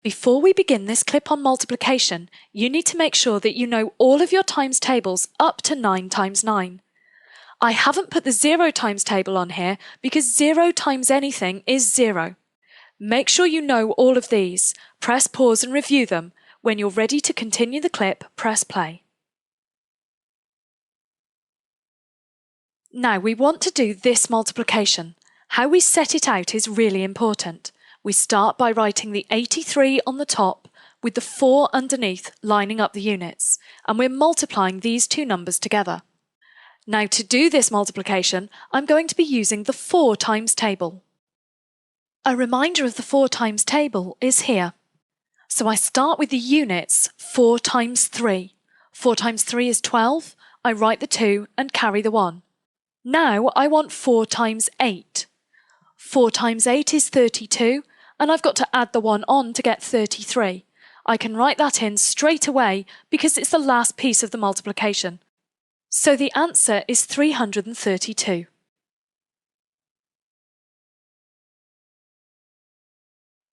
Before we begin this clip on multiplication, you need to make sure that you know all of your times tables up to 9 times 9. I haven't put the 0 times table on here because 0 times anything is 0. Make sure you know all of these. Press pause and review them. When you're ready to continue the clip, press play. Now we want to do this multiplication. How we set it out is really important. We start by writing the 83 on the top with the 4 underneath lining up the units, and we're multiplying these two numbers together. Now to do this multiplication, I'm going to be using the 4 times table. A reminder of the 4 times table is here. So I start with the units 4 times 3. 4 times 3 is 12, I write the 2 and carry the 1. Now I want 4 times 8. 4 times 8 is 32, and I've got to add the 1 on to get 33. I can write that in straight away because it's the last piece of the multiplication. So the answer is 332.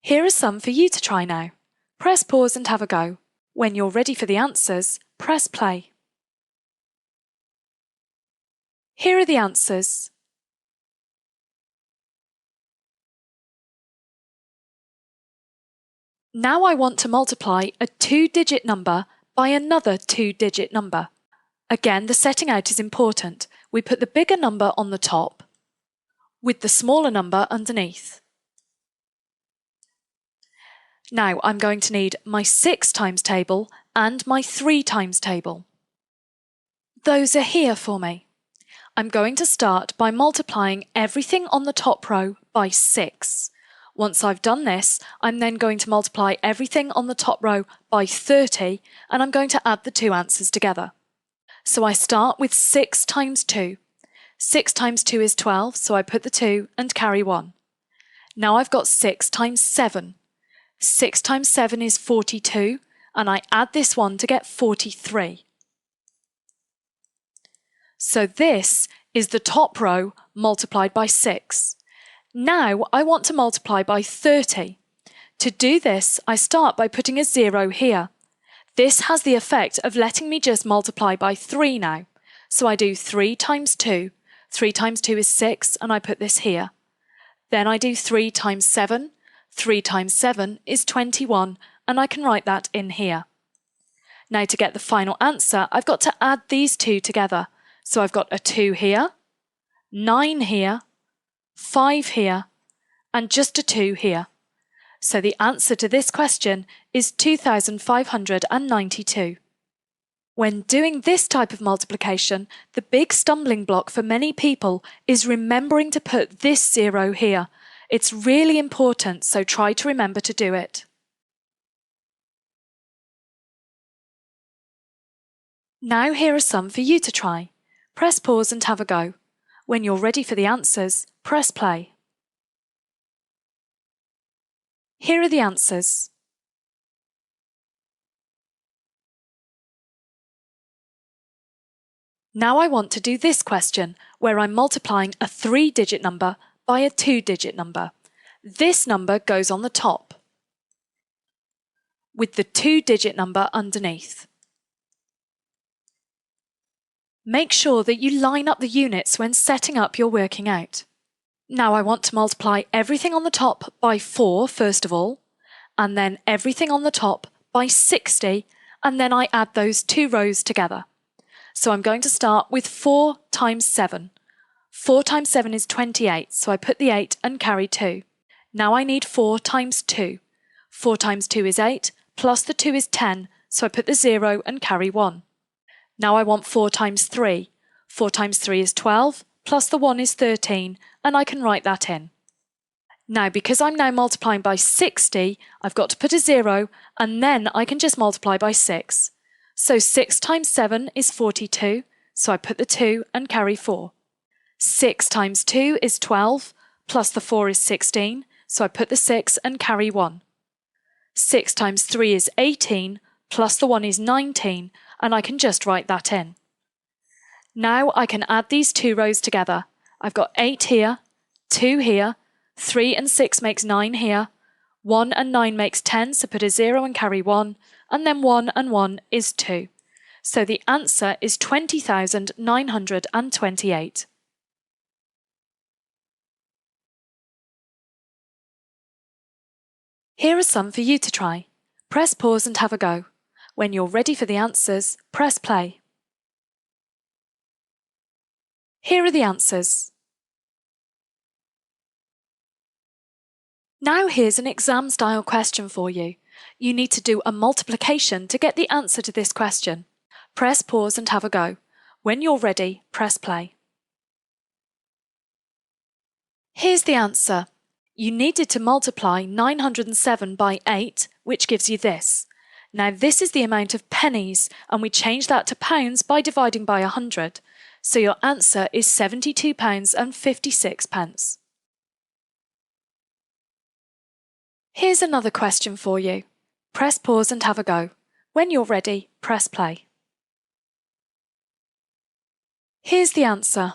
Here are some for you to try now. Press pause and have a go. When you're ready for the answers, press play. Here are the answers. Now I want to multiply a 2-digit number by another 2-digit number. Again, the setting out is important. We put the bigger number on the top with the smaller number underneath. Now I'm going to need my 6 times table and my 3 times table. Those are here for me. I'm going to start by multiplying everything on the top row by 6. Once I've done this, I'm then going to multiply everything on the top row by 30, and I'm going to add the two answers together. So I start with 6 times 2. 6 times 2 is 12, so I put the 2 and carry 1. Now I've got 6 times 7. 6 times 7 is 42, and I add this 1 to get 43. So this is the top row multiplied by 6. Now I want to multiply by 30. To do this, I start by putting a 0 here. This has the effect of letting me just multiply by 3 now. So I do 3 times 2. 3 times 2 is 6, and I put this here. Then I do 3 times 7. 3 times 7 is 21, and I can write that in here. Now to get the final answer, I've got to add these two together. So I've got a 2 here, 9 here, 5 here, and just a 2 here. So the answer to this question is 2,592. When doing this type of multiplication, the big stumbling block for many people is remembering to put this 0 here. It's really important, so try to remember to do it. Now here are some for you to try. Press pause and have a go. When you're ready for the answers, press play. Here are the answers. Now I want to do this question, where I'm multiplying a 3-digit number by a 2-digit number. This number goes on the top, with the 2-digit number underneath. Make sure that you line up the units when setting up your working out. Now I want to multiply everything on the top by 4 first of all, and then everything on the top by 60, and then I add those two rows together. So I'm going to start with 4 times 7. 4 times 7 is 28, so I put the 8 and carry 2. Now I need 4 times 2. 4 times 2 is 8, plus the 2 is 10, so I put the 0 and carry 1. Now I want 4 times 3. 4 times 3 is 12, plus the 1 is 13, and I can write that in. Now because I'm now multiplying by 60, I've got to put a 0, and then I can just multiply by 6. So 6 times 7 is 42, so I put the 2 and carry 4. 6 times 2 is 12, plus the 4 is 16, so I put the 6 and carry 1. 6 times 3 is 18, plus the 1 is 19, and I can just write that in. Now I can add these two rows together. I've got 8 here, 2 here, 3 and 6 makes 9 here, 1 and 9 makes 10, so put a 0 and carry 1, and then 1 and 1 is 2. So the answer is 20,928. Here are some for you to try. Press pause and have a go. When you're ready for the answers, press play. Here are the answers. Now here's an exam-style question for you. You need to do a multiplication to get the answer to this question. Press pause and have a go. When you're ready, press play. Here's the answer. You needed to multiply 907 by 8, which gives you this. Now this is the amount of pennies, and we change that to pounds by dividing by 100. So your answer is £72.56. Here's another question for you. Press pause and have a go. When you're ready, press play. Here's the answer.